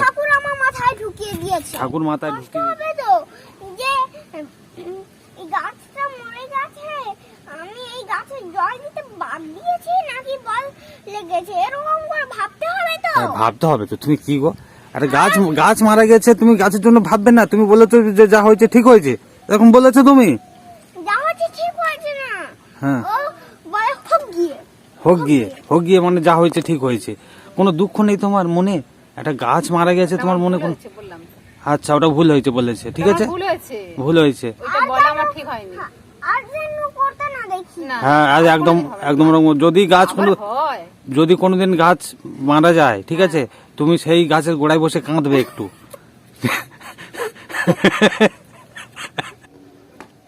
ঠাকুর আমার মাথায় ঢুকিয়ে দিয়েছে। ঠাকুর মাথায় ঢুকিয়ে হবে তো যে এই গাছটা মরে গেছে, আমি এই গাছে জল দিতে বাদ দিয়েছি নাকি বল লেগেছে, এরকম করে ভাবতে হবে তো। ভাবতে হবে তো। তুমি কি গো, একটা গাছ মারা গেছে, তুমি গাছের জন্য ভাববে না? তুমি বলেছো যে যা হয়েছে ঠিক হয়েছে, এরকম বলেছো তুমি? যা হয়েছে ঠিক হয়েছে না, হ্যাঁ, ও বলে হোক গিয়ে মানে যা হয়েছে ঠিক হয়েছে। কোনো দুঃখ নেই তোমার মনে? একটা গাছ মারা গেছে তোমার মনে কোন? আচ্ছা, ওটা ভুল হয়েছে বলেছে, ঠিক আছে, ভুল হয়েছে। আর যেন করতে না দেখি। হ্যাঁ, আজ একদম যদি কোনোদিন গাছ মারা যায়, ঠিক আছে, তুমি সেই গাছের গোড়ায় বসে কাঁদবে একটু।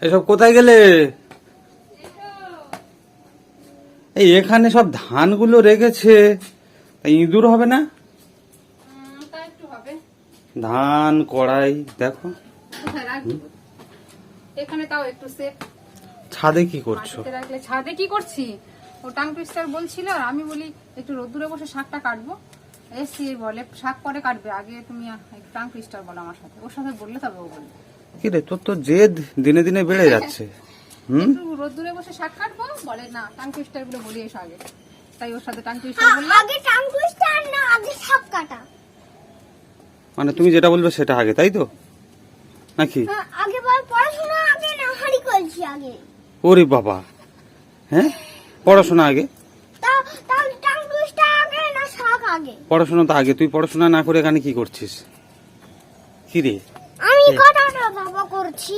এসব কোথায় গেলে? এই এখানে সব ধানগুলো রেখেছে, ইঁদুর হবে না? ধান কড়াই দেখো। এখানে তাও একটু সেফ। ছাদে কি করছো? ছাদে কি করছি, ও টাং টুইস্টার বলছিল, আর আমি বলি একটু রোদ্দুরে বসে শাকটা কাটবো। এসি বলে শাক পরে কাটবে, আগে তুমি টাং টুইস্টার বলো আমার সাথে, ওর সাথে বললে তবে ও বলবে। কি রে, তোর তো জেদ দিনে দিনে বেড়ে যাচ্ছে। একটু রোদ্দুরে বসে শাক কাটবো, বলে না টাং টুইস্টার গুলো বলি এসো আগে, তাই ওর সাথে টাং টুইস্টার বললাম। আগে টাং টুইস্টার না, আগে সাপ কাটা। মানে তুমি যেটা বলবে সেটা আগে, তাই তো নাকি? আগে বল পড়াশোনা আগে না হাড়ি কলছি আগে? ওরে বাবা, হ্যাঁ, পড়াশোনা আগে? তাহলে টাং টুইস্টার আগে না শাক আগে? পড়াশোনা তো আগে। তুই পড়াশোনা না করে এখানে কি করছিস? কি রে, আমি কথাটা বাবা করছি।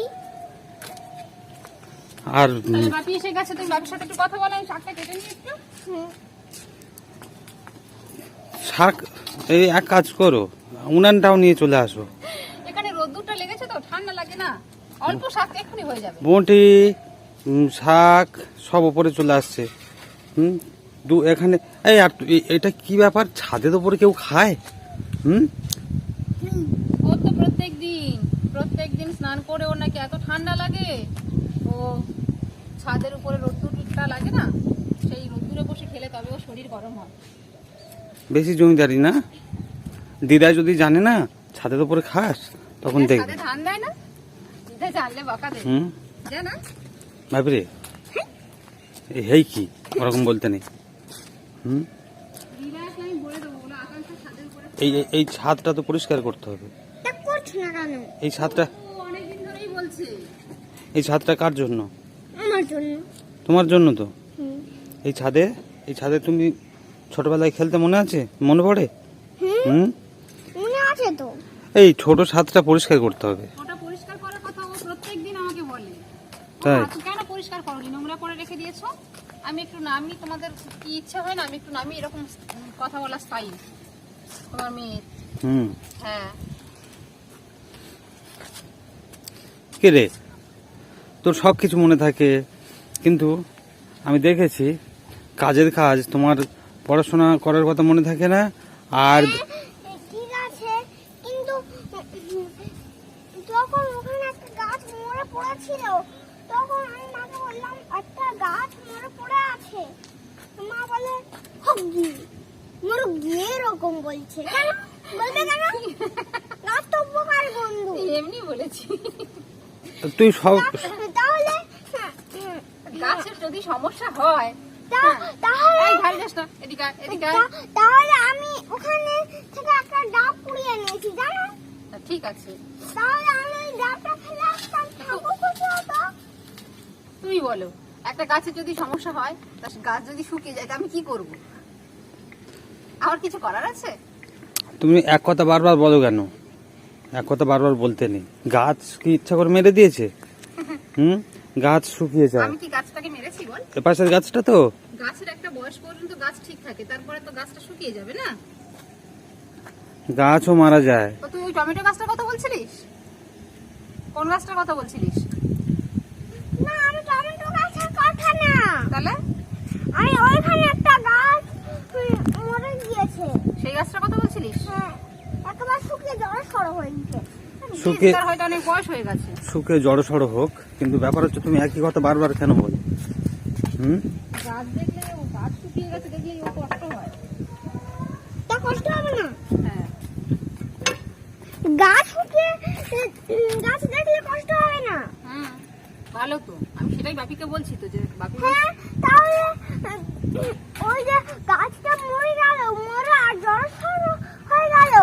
আর তাহলে বাপি এসে গেছে, তুমি বাপির সাথে একটু কথা বলো, আমি শাকটা কেটে নিই একটু। শাক, এই এক কাজ করো, উনানটাও নিয়ে চলে আসো। এখানে রোদ্দুরটা লেগেছে তো ঠান্ডা লাগে না, অল্প শাক এক্ষুনি হয়ে যাবে। বটি, শাক সব উপরে চলে আসছে। এখানে এই আর এটা কি ব্যাপার? ছাদের উপরে কেউ খায়? ও তো প্রত্যেক দিন স্নান করে ওর নাকি এত ঠান্ডা লাগে, ও ছাদের উপরে রোদ্দুরটা লাগে না, সেই রোদ্দুরে বসে খেলে তবে ও শরীর গরম হয়। বেশি জমিদারি না? দিদা যদি জানে না ছাদের উপরে খাস, তখন দেখবে। ছাদে ধান দেয় না, দিদা জানলে বকা দেবে। জানা ভাবরে, এই কি ওরকম বলতে নেই। দিদা আসলে আমি বলে দেবো, বলে আকাঙ্ক্ষা ছাদের উপরে। এই ছাদটা তো পরিষ্কার করতে হবে। তা করছ না কেন? এই ছাদটা অনেকদিন ধরেই বলছে। এই ছাদটা কার জন্য? আমার জন্য। তোমার জন্য তো। এই ছাদে তুমি ছোটবেলায় খেলতে মনে পড়ে? মনে আছে তো। এই ছোট ছাদটা পরিষ্কার করতে হবে। ওটা পরিষ্কার করার কথা ও প্রত্যেকদিন আমাকে বলে। তাই? কেন পরিষ্কার করোনি, নোংরা করে রেখে দিয়েছো? আমি একটু নামি, তোমাদের কি ইচ্ছা হয় না আমি একটু নামি, এরকম কথা বলা স্টাইল তোমার মেয়ে। হ্যাঁ, কে রে, তোর সব কিছু মনে থাকে, কিন্তু আমি দেখেছি কাজের কাজ, তোমার পড়াশোনা করার কথা মনে থাকে না। আর ঠিক আছে, কিন্তু যখন ওখানে একটা গাছ মরে পড়েছিল, তখন আমি মাকে বললাম একটা গাছ মরে পড়ে আছে, মা বলে হগি মরে গিয়ে এরকম বলছে। কেন বলবে কেন? গাছ তো উপকারী বন্ধু। এমনি বলেছি। তুই সব তাহলে গাছের যদি সমস্যা হয় তাহলে আমি ওখানে থেকে একটা ডাব কুড়িয়ে নিয়েছি, জানো? ঠিক আছে, তাহলে আমি ওই ডাবটা ফেলে আসতাম, ঠাকুর খুশি হতো। তুমি বলো, একটা গাছের যদি সমস্যা হয়, তার গাছ যদি শুকিয়ে যায়, আমি কি করব? আমার কিছু করার আছে? তুমি এক কথা বারবার বলো কেন? এক কথা বারবার বলতে নেই। গাছ কি ইচ্ছা করে মেরে দিয়েছে? গাছ শুকিয়ে যায়। আমি কি গাছটাকে মেরেছি বল? এ পাশের গাছটা তো। গাছের একটা বয়স পর্যন্ত গাছ ঠিক থাকে, তারপরে তো গাছটা শুকিয়ে যাবে না? গাছও মারা যায়। তো তুই ওই টমেটো গাছটার কথা বলছিলিস? কোন গাছটার কথা বলছিলিস? না, আমি টমেটো গাছের কথা না। তাহলে আমি ওইখানে একটা গাছ মরে গিয়েছে, সেই গাছটার কথা বলছিলিস? হ্যাঁ, একেবারে শুকিয়ে জড় সড় হয়ে গেছে। তার হয়তো অনেক বয়স হয়ে গেছে। শুকিয়ে জড়সড় হোক, কিন্তু ব্যাপার হচ্ছে তুমি একই কথা বারবার কেন বল? গাছ দেখলে, ও গাছ শুকিয়ে গেছে দেখলেই ও কষ্ট হয়। তা কষ্ট হবে না? হ্যাঁ, গাছ শুকিয়ে গাছ দেখলে কষ্ট হবে না। হ্যাঁ ভালো তো, আমি সেটাই বাপিকে বলছি তো, যে বাপি হ্যাঁ তাহলে ওই যে গাছটা মরে গেল, মরে আর জড়সড় হয়ে গেল,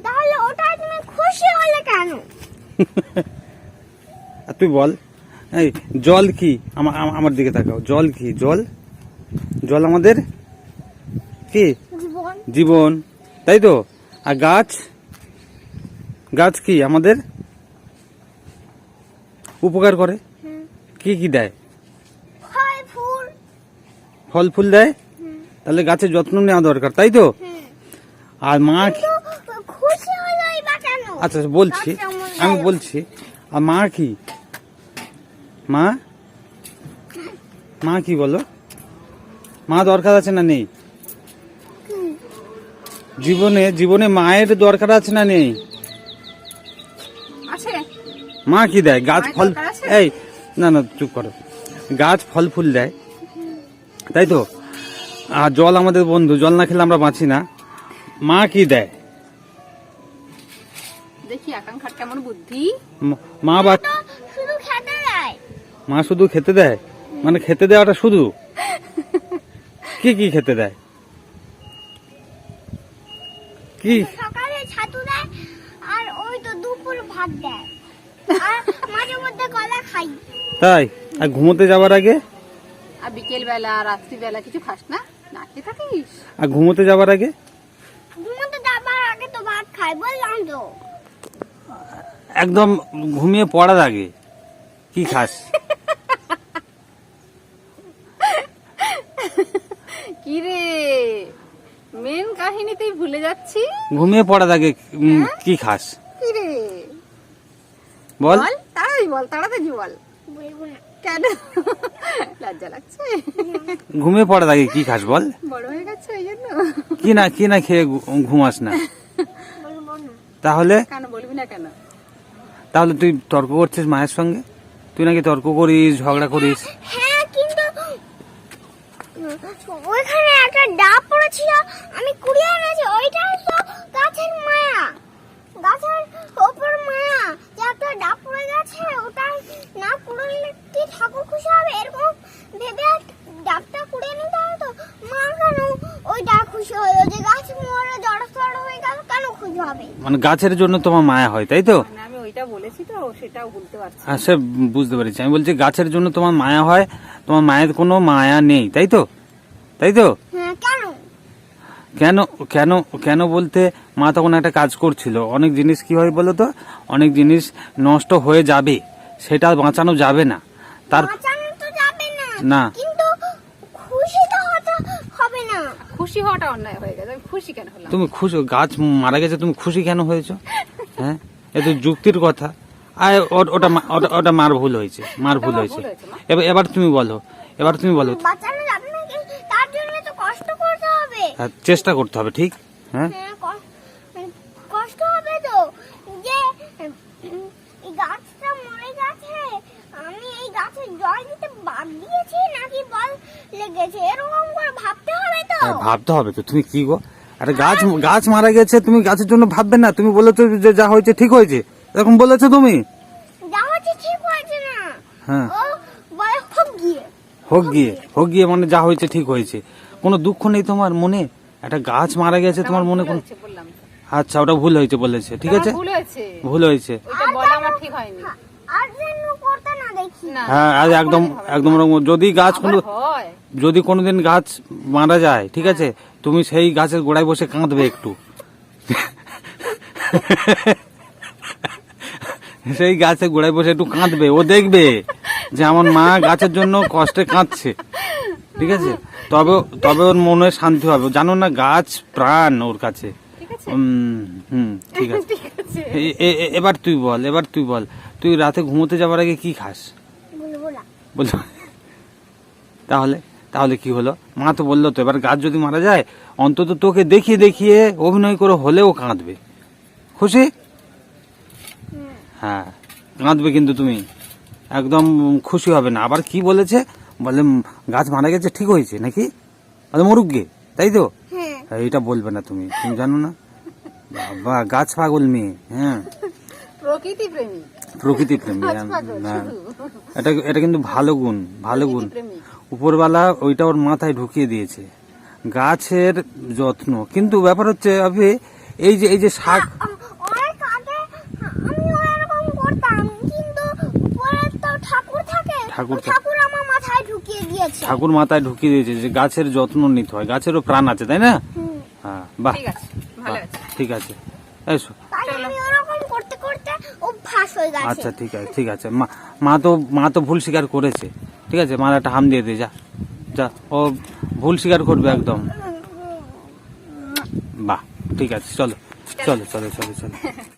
তাহলে ওটা তুমি খুশি হলে কেন? আর তুই বল, এই জল কি? আমার দিকে তাকাও, জল কি? জল জল আমাদের কি জীবন। জীবন, তাই তো। আর গাছ, গাছ কি আমাদের উপকার করে? হুম। কি কি দেয়? ফল ফুল। ফল ফুল দেয়। হুম। তাহলে গাছের যত্ন নেওয়া দরকার, তাই তো। হুম। আর মা কিন্তু খুশি হলোই বা কেন? আচ্ছা বলছি, গাছটা মরে আমি গেল। বলছি। আর মা কি? মা মা কি বলো? মা দরকার আছে না নেই? হুম। জীবনে জীবনে মায়ের দরকার আছে না নেই? আছে। মা কি দেয়? গাছ মায়ের ফল, দরকার আছে? এই না না চুপ করো। গাছ ফল ফুল দেয়, তাই তো। আর জল আমাদের বন্ধু, জল না খেলে আমরা বাঁচি না। মা কি দেয়? দেখি আকাঙ্ক্ষার কেমন বুদ্ধি। মা বা তো শুধু খেতে দেয়। মা শুধু খেতে দেয়? মানে খেতে দেওয়াটা শুধু? কি কি খেতে দেয়? কি? সকালে ছাতু দেয়, আর ওই তো দুপুর ভাত দেয়, আর মাঝে মধ্যে কলা খাই। তাই? আর ঘুমোতে যাওয়ার আগে? আর বিকেল বেলা রাত্রিবেলা কিছু খাস না, না খেয়ে থাকিস? আর ঘুমোতে যাওয়ার আগে? ঘুমোতে যাবার আগে তো ভাত খাই, বললাম তো। একদম ঘুমিয়ে পড়ার আগে কি খাস? কি রে, মেন কাহিনীতেই ভুলে যাচ্ছি। ঘুমিয়ে পড়ার আগে কি খাস কি রে বল? বল, তাড়াতাড়ি বল, তাড়াতাড়ি বল। বলবো না। কেন? লজ্জা লাগছে? ঘুমিয়ে পড়ার আগে কি খাস বল? বড় হয়ে গেছে এই জন্য? কি না খেয়ে ঘুমাস না? বলবো না। তাহলে কেন বলবি না কেন? তাহলে তুই তর্ক করছিস মায়ের সঙ্গে? তুই নাকি তর্ক করিস, ঝগড়া করিস? হ্যাঁ কিন্তু ওইখানে একটা ডাব পড়েছিল, আমি কুড়িয়ে এনেছি, ওইটাই তো গাছের মায়া, গাছের ওপর মায়া যে একটা ডাব পড়ে গেছে, ওটাই না কুড়ালে কি ঠাকুর খুশি হবে? এরকম ভেবে ডাবটা কুড়িয়ে নিতে হবে তো। মা কেন ওইটা খুশি হলো যে গাছ মরে জড়সড় হয়ে গেল, কেন খুশি হবে? মানে গাছের জন্য তোমার মায়া হয়, তাই তো? মানে আমি ওইটা বলেছি তো, সেটাও বলতে পারছি। আর সে বুঝতে পেরেছি। আমি বলছি গাছের জন্য তোমার মায়া হয়, তোমার মায়ের কোনো মায়া নেই, তাই তো? তাই তো? হ্যাঁ কেন? কেন কেন কেন বলতে, মা তখন একটা কাজ করছিল। অনেক জিনিস কি হয় বলো তো, অনেক জিনিস নষ্ট হয়ে যাবে, সেটা বাঁচানো যাবে না। তার বাঁচানো তো যাবে না, না। কিন্তু খুশি তো হতে হবে না। খুশি হওয়াটা অন্যায় হয়ে গেছে, আমি খুশি কেন হলাম? তুমি খুশি, গাছ মারা গেছে তুমি খুশি কেন হয়েছো? হ্যাঁ, এ তো যুক্তির কথা। আর ওটা মার ভুল হয়েছে, মার ভুল হয়েছে। এবার তুমি বলো, এবার তুমি বলো। বাঁচানো যাবে না, কিন্তু তার জন্য তো কষ্ট করতে হবে। হ্যাঁ, চেষ্টা করতে হবে, ঠিক। হ্যাঁ, হ্যাঁ কষ্ট হবে তো, যে এই গাছটা মরে গেছে, আমি এই গাছে জল দিতে বাদ দিয়েছি নাকি বল লেগেছে, এরকম করে ভাবতে হবে তো। হ্যাঁ, ভাবতে হবে তো। তুমি কি গো, আরে গাছ মারা গেছে, তুমি গাছের জন্য ভাববে না? তুমি বলেছো যে যা হয়েছে ঠিক হয়েছে, এরকম বলেছো তুমি। যা হচ্ছে ঠিক হয়েছে না, হ্যাঁ, ও বলে হোক গিয়ে মানে যা হয়েছে ঠিক হয়েছে। কোনো দুঃখ নেই তোমার মনে? একটা গাছ মারা গেছে তোমার মনে কোন? হয়েছে বললাম তো। আচ্ছা, ওটা ভুল হয়েছে বলেছে, ঠিক আছে, ভুল হয়েছে, ভুল হয়েছে। ওইটা বলা আমার ঠিক হয়নি। আর যেন করতে না দেখি। না, হ্যাঁ, আর একদম একদম ওরকম। যদি গাছ কোনো, আবার হয়। যদি কোনোদিন গাছ মারা যায়, ঠিক আছে, তুমি সেই গাছের গোড়ায় বসে কাঁদবে একটু। সেই গাছের গোড়ায় বসে একটু কাঁদবে, ও দেখবে যে আমার মা গাছের জন্য কষ্টে কাঁদছে, ঠিক আছে। তবে তবে ওর মনে শান্তি হবে। জানো না, গাছ প্রাণ ওর কাছে। ঠিক আছে, ঠিক আছে। ঠিক আছে। এবার তুই বল, তুই রাতে ঘুমোতে যাবার আগে কি খাস? বলবো না। বল। তাহলে তাহলে কি হলো? মা তো বললো তো, এবার গাছ যদি মারা যায়, অন্তত তোকে দেখিয়ে দেখিয়ে অভিনয় করে হলেও কাঁদবে। খুশি? হ্যাঁ, কাঁদবে কিন্তু তুমি, একদম খুশি হবে না। আবার কি বলেছে, বলে গাছ মারা গেছে ঠিক হয়েছে নাকি, বলে মরুক গে, তাই তো? হ্যাঁ এইটা বলবে না তুমি, তুমি জানো না? বাবা গাছ পাগল মেয়ে, হ্যাঁ প্রকৃতি প্রেমী, প্রকৃতি প্রেমী, গাছ হ্যাঁ, পাগল হ্যাঁ। শুধু। এটা এটা কিন্তু ভালো গুণ, ভালো গুণ। প্রকৃতি প্রেমী। উপরওয়ালা ওইটা ওর মাথায় ঢুকিয়ে দিয়েছে, গাছের যত্ন। কিন্তু ব্যাপার হচ্ছে আপনি এই যে শাক, অনেক আগে আমিও এরকম করতাম, কিন্তু উপরে তো ঠাকুর থাকে, ঠাকুর তো ঠাকুর আমার মাথায় ঢুকিয়ে দিয়েছে। ঠাকুর মাথায় ঢুকিয়ে দিয়েছে যে গাছের যত্ন নিতে হয়, গাছেরও প্রাণ আছে, তাই না? হুম। হ্যাঁ, বাহ, ঠিক আছে, ভালো আছে। ঠিক আছে, এসো। তাই আমি ওরকম করতে করতে অভ্যাস হয়ে গেছে। আচ্ছা ঠিক আছে, ঠিক আছে। মা তো ভুল স্বীকার করেছে, ঠিক আছে। মার একটা হাম দিয়ে দে, যা যা, ও ভুল স্বীকার করবে একদম। বাহ, ঠিক আছে, চলো চলো চলো চলো চলো।